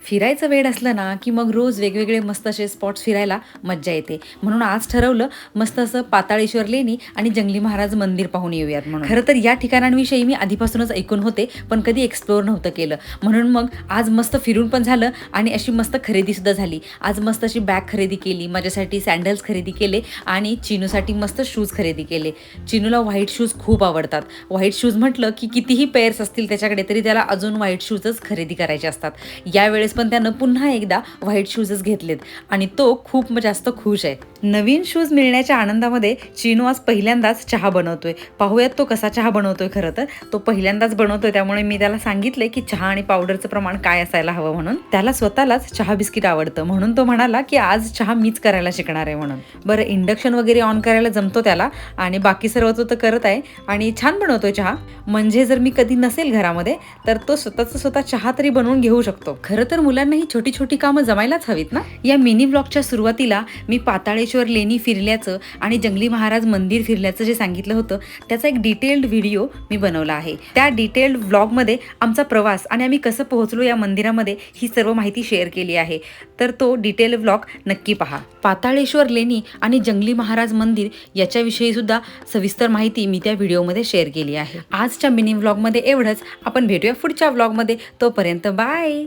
फिरायचं वेळ असलं ना, की मग रोज वेगवेगळे मस्त असे स्पॉट्स फिरायला मज्जा येते. म्हणून आज ठरवलं मस्त असं पाताळेश्वर लेणी आणि जंगली महाराज मंदिर पाहून येऊयात म्हणून. खरं तर या ठिकाणांविषयी मी आधीपासूनच ऐकून होते, पण कधी एक्सप्लोअर नव्हतं केलं. म्हणून मग आज मस्त फिरून पण झालं आणि अशी मस्त खरेदीसुद्धा झाली. आज मस्त अशी बॅग खरेदी केली, माझ्यासाठी सँडल्स खरेदी केले आणि चिनूसाठी मस्त शूज खरेदी केले. चिनूला व्हाईट शूज खूप आवडतात. व्हाईट शूज म्हटलं, की कितीही पेअर्स असतील त्याच्याकडे तरी त्याला अजून व्हाईट शूजच खरेदी करायचे असतात. यावेळेस पण त्यानं पुन्हा एकदा व्हाईट शूजच घेतलेत आणि तो खूप जास्त खुश आहे. नवीन शूज मिळण्याच्या आनंदामध्ये चिनू आज पहिल्यांदाच चहा बनवतोय. पाहूयात तो कसा चहा बनवतोय. खरं तर तो पहिल्यांदाच बनवतोय, त्यामुळे मी त्याला सांगितलंय की चहा आणि पावडरचं प्रमाण काय असायला हवं म्हणून. त्याला स्वतःलाच चहा बिस्किट आवडतं, म्हणून तो म्हणाला की आज चहा मीच करायला शिकणार आहे म्हणून. बरं, इंडक्शन वगैरे ऑन करायला जमतो त्याला आणि बाकी सर्व तो तर करत आहे आणि छान बनवतोय चहा. म्हणजे जर मी कधी नसेल घरामध्ये तर तो स्वतः चहा तरी बनवून घेऊ शकतो. खरं तर मुलांना ही छोटी छोटी कामं जमायलाच हवीत ना. या मिनी ब्लॉगच्या सुरुवातीला मी पाताळेश्वर लेणी फिरल्याचं आणि जंगली महाराज मंदिर फिरल्याचं जे सांगितलं होतं त्याचा एक डिटेल्ड व्हिडिओ मी बनवला आहे. त्या डिटेल्ड व्लॉगमध्ये आमचा प्रवास आणि आम्ही कसं पोहोचलो या मंदिरामध्ये ही सर्व माहिती शेअर केली आहे. तर तो डिटेल व्लॉग नक्की पहा. पाताळेश्वर लेणी आणि जंगली महाराज मंदिर याच्याविषयी सुद्धा सविस्तर माहिती मी त्या व्हिडिओमध्ये शेअर केली आहे. आजच्या मिनी व्लॉगमध्ये एवढंच. आपण भेटूया पुढच्या व्लॉगमध्ये. तोपर्यंत बाय.